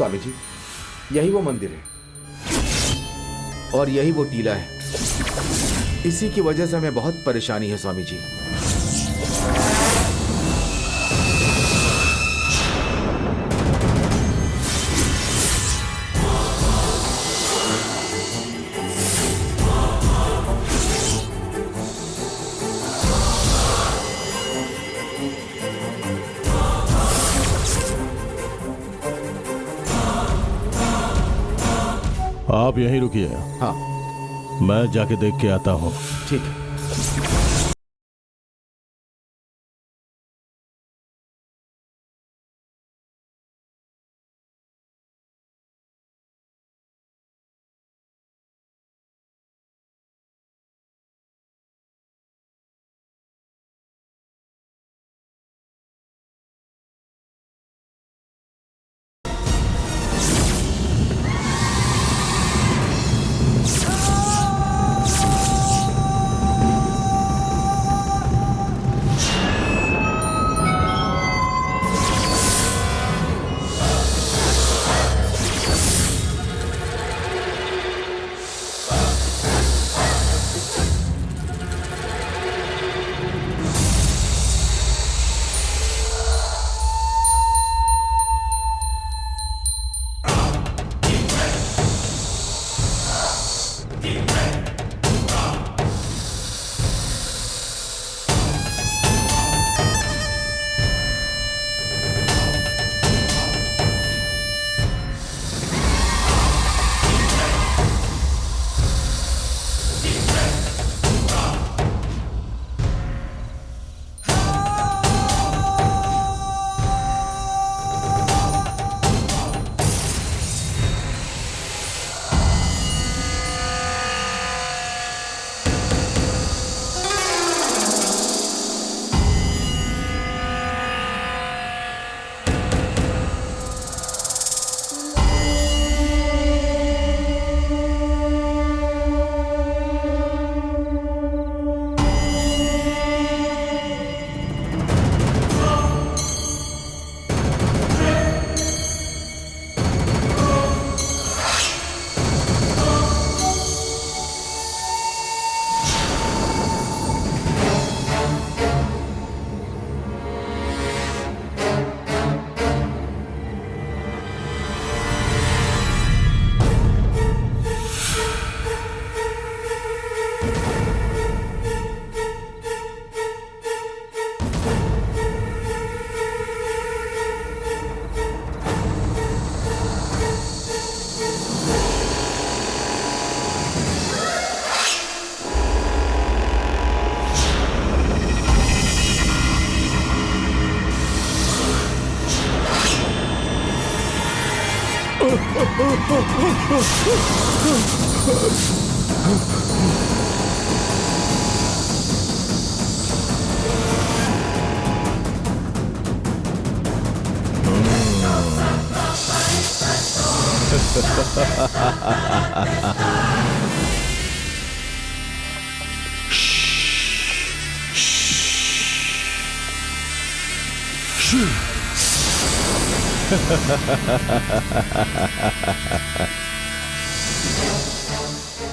स्वामी जी, यही वो मंदिर है और यही वो टीला है। इसी की वजह से हमें बहुत परेशानी है स्वामी जी। आप यहीं रुकिए। हाँ मैं जाके देख के आता हूँ। ठीक है।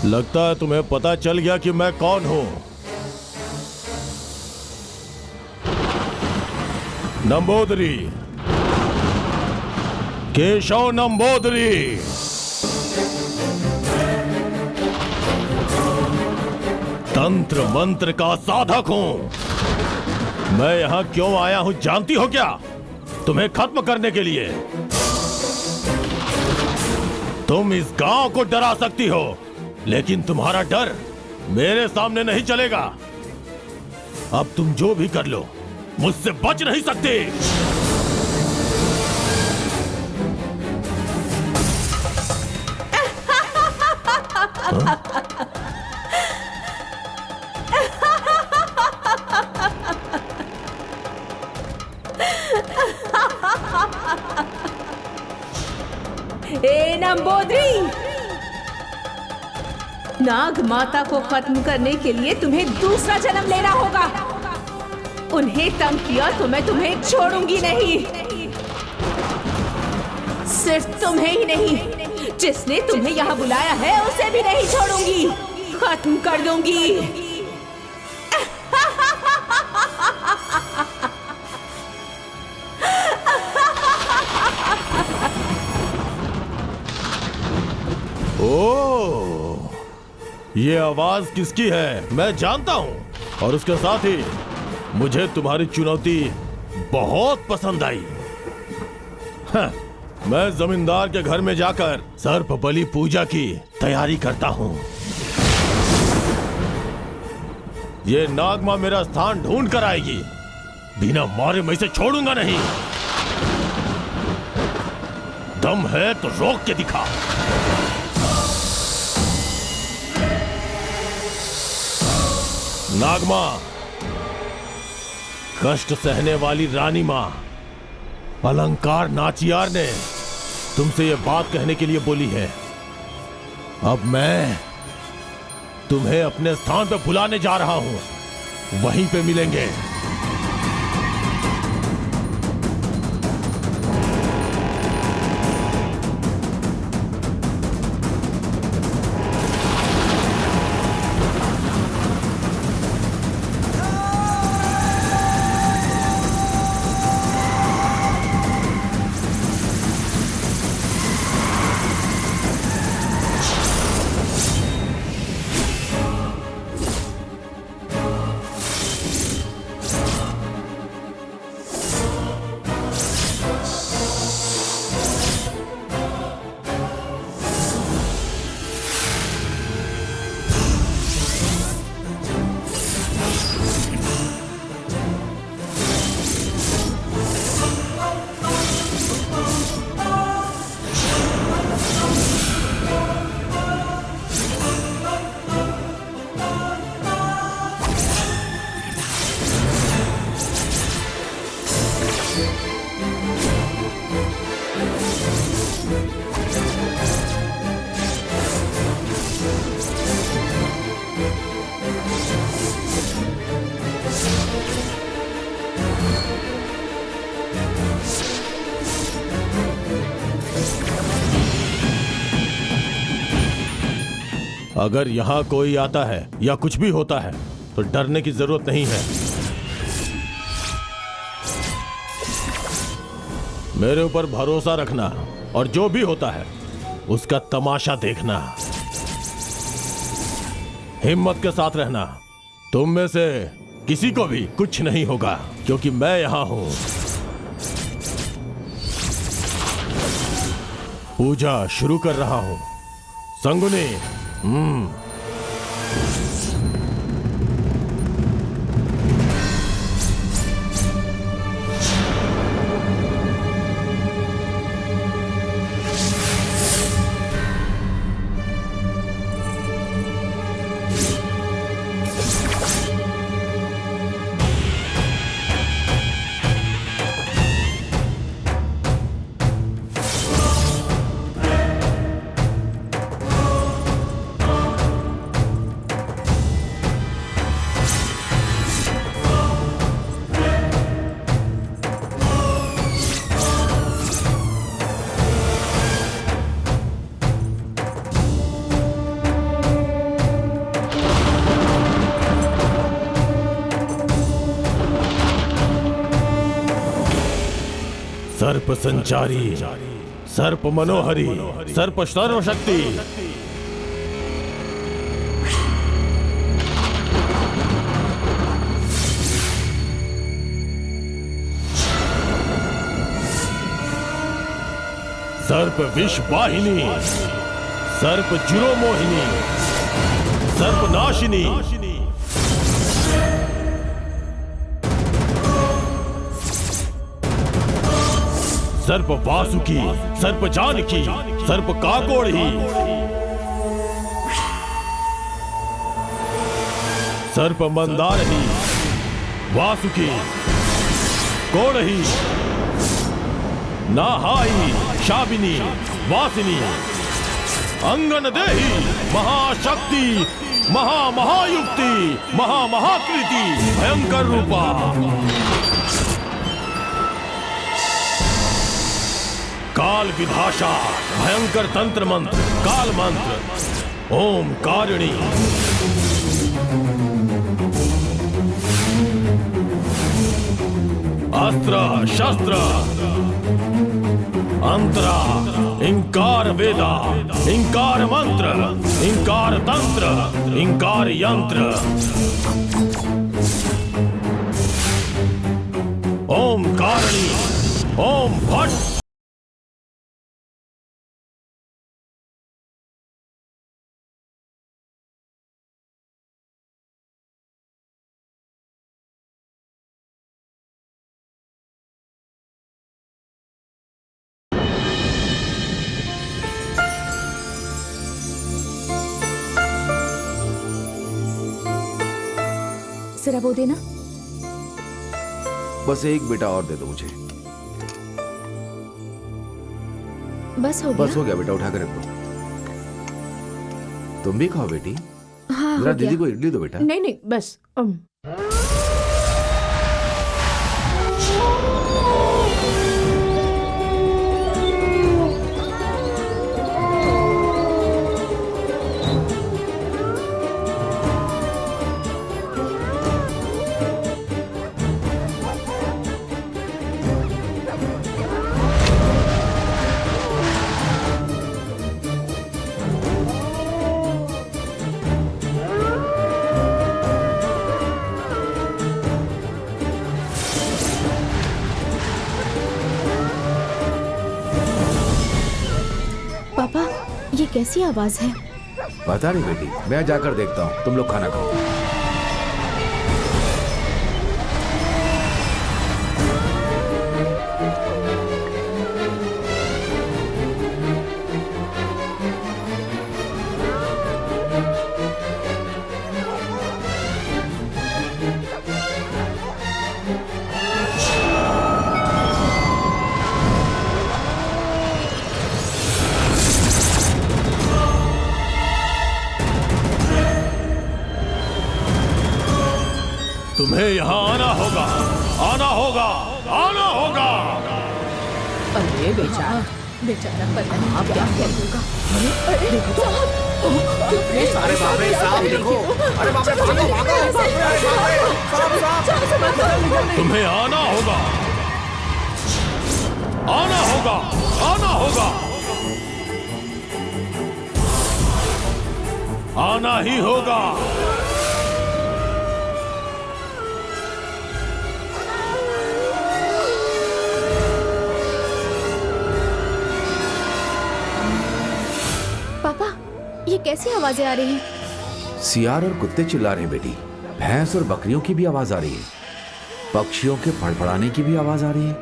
लगता है तुम्हें पता चल गया कि मैं कौन हूं। नंबोदरी, केशव नंबोदरी। तंत्र मंत्र का साधक हूं। मैं यहां क्यों आया हूं जानती हो क्या? तुम्हें खत्म करने के लिए। तुम इस गांव को डरा सकती हो, लेकिन तुम्हारा डर मेरे सामने नहीं चलेगा। अब तुम जो भी कर लो, मुझसे बच नहीं सकते। ए नंबोदरी, नाग माता को खत्म करने के लिए तुम्हें दूसरा जन्म लेना होगा। उन्हें तंग किया तो मैं तुम्हें छोड़ूंगी नहीं। सिर्फ तुम्हें ही नहीं, जिसने तुम्हें यहाँ बुलाया है उसे भी नहीं छोड़ूंगी, खत्म कर दूंगी। ओह, ये आवाज किसकी है मैं जानता हूं, और उसके साथ ही मुझे तुम्हारी चुनौती बहुत पसंद आई। हाँ, मैं जमींदार के घर में जाकर सर्प बलि पूजा की तैयारी करता हूं। ये नागमा मेरा स्थान ढूंढ कर आएगी, बिना मारे मैं इसे छोड़ूंगा नहीं। दम है तो रोक के दिखा। नागमा, कष्ट सहने वाली रानी मां अलंकार नाचियार ने तुमसे यह बात कहने के लिए बोली है। अब मैं तुम्हें अपने स्थान पर बुलाने जा रहा हूं, वहीं पे मिलेंगे। अगर यहां कोई आता है या कुछ भी होता है तो डरने की जरूरत नहीं है। मेरे ऊपर भरोसा रखना और जो भी होता है उसका तमाशा देखना। हिम्मत के साथ रहना। तुम में से किसी को भी कुछ नहीं होगा क्योंकि मैं यहां हूं। पूजा शुरू कर रहा हूं। संगुनी, सर्प संचारी, सर्प मनोहरी, सर्प सर्वशक्ति। सर्प विष वाहिनी, सर्प जुरोमोहिनी, सर्प नाशिनी, सर्प वासुकी, सर्प जानकी, सर्प काकोड़ी, सर्प मंदारही, वासुकी, कोड़ही, नाहाई, शाबिनी, वासिनी, अंगन देही, महाशक्ति, महामहायुक्ति, महामहाकृति, भयंकर रूपा। काल विभाषा भयंकर तंत्र मंत्र काल मंत्र ओम कारिणी अस्त्र शस्त्र अंतरा इंकार वेदा इंकार मंत्र इंकार तंत्र इंकार यंत्र ओम कारिणी ओम भट जरा वो देना। बस एक बेटा और दे दो मुझे। बस हो गया? बस हो गया बेटा, उठा कर रख दो। तुम भी खाओ बेटी। हाँ जरा हो दीदी गया। को इडली दो बेटा। नहीं नहीं बस पापा, ये कैसी आवाज है? पता नहीं बेटी, मैं जाकर देखता हूँ। तुम लोग खाना खाओ। तुम्हें यहाँ आना होगा, आना होगा, आना होगा। अरे बेचारा बेचारा पता नहीं आप क्या करेगा। अरे देखो अरे बाप रे साहब, देखो। अरे बाप रे, भागो भागो। तुम्हें आना होगा, आना होगा, आना होगा, आना ही होगा। पापा, ये कैसी आवाजें आ रही हैं? सियार और कुत्ते चिल्ला रहे हैं बेटी। भैंस और बकरियों की भी आवाज आ रही है। पक्षियों के फड़फड़ाने की भी आवाज आ रही है।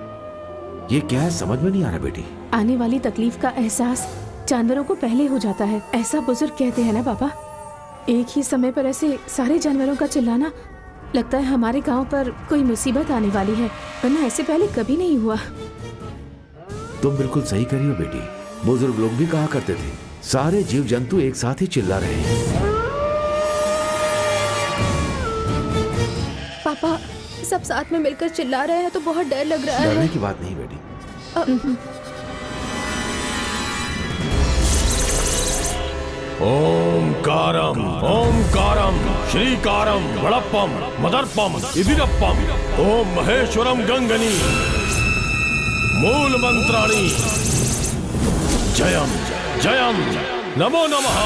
ये क्या है, समझ में नहीं आ रहा बेटी। आने वाली तकलीफ का एहसास जानवरों को पहले हो जाता है, ऐसा बुजुर्ग कहते हैं ना पापा। एक ही समय पर ऐसे सारे जानवरों का चिल्लाना, लगता है हमारे गांव पर कोई मुसीबत आने वाली है, वरना ऐसे पहले कभी नहीं हुआ। तुम बिल्कुल सही करी हो बेटी। बुजुर्ग लोग भी कहा करते थे, सारे जीव जंतु एक साथ ही चिल्ला रहे हैं। पापा, सब साथ में मिलकर चिल्ला रहे हैं तो बहुत डर लग रहा है। डरने की बात नहीं बेटी। ओमकारम श्रीकारम वड़प्पम मदर्पम इदिरप्पम ओम महेश्वरम गंगनी मूल मंत्राणि जयम जयम नमो नमः।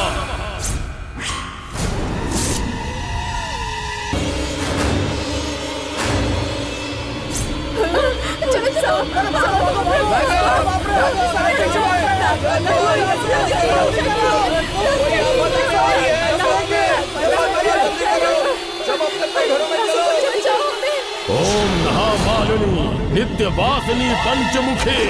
ओम महामालिनी नित्य वासिनी पंचमुखी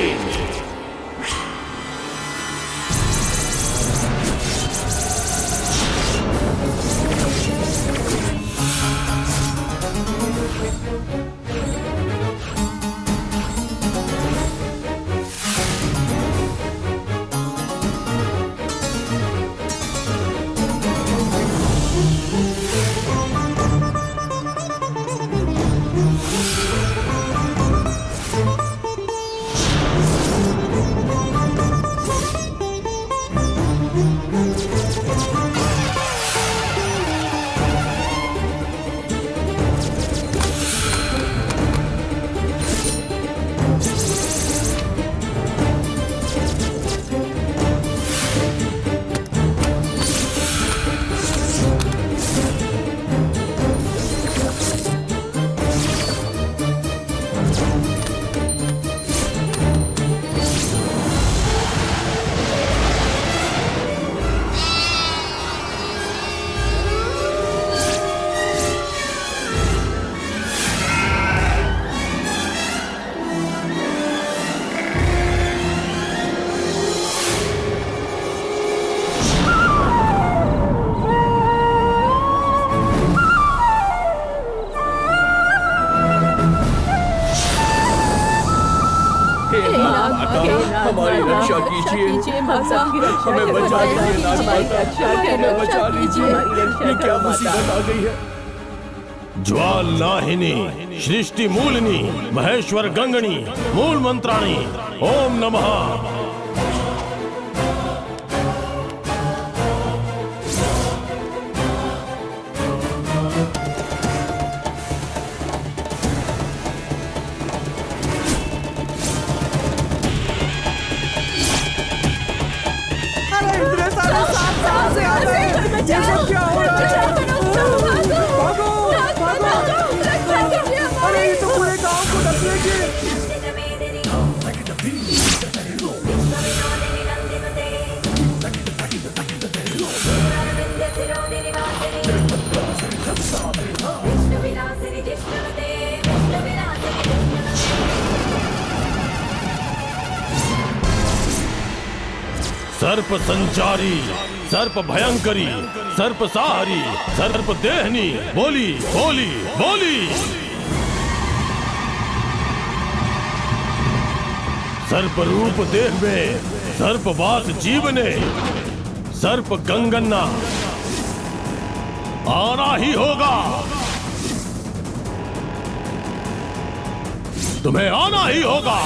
हमारी रक्षा कीजिए, हमें बचा लीजिए नागमाता, हमें बचा लीजिए, ये क्या मुसीबत आ गई है? ज्वाल नाहिनी, सृष्टि मूलिनी, महेश्वर गंगणी, मूल मंत्राणी, ओम नमः। अरे इतने सारे सांप कहाँ से आ गए? ये सब क्या हो रहा है? भागो, भागो! अरे ये तो पूरे गांव को ढक लेंगे। सर्प संचारी, सर्प भयंकरी, सर्प साहरी, सर्प देहनी, बोली बोली बोली। सर्प रूप देह में, सर्प वास जीवने, सर्प गंगन्ना आना ही होगा, तुम्हें आना ही होगा।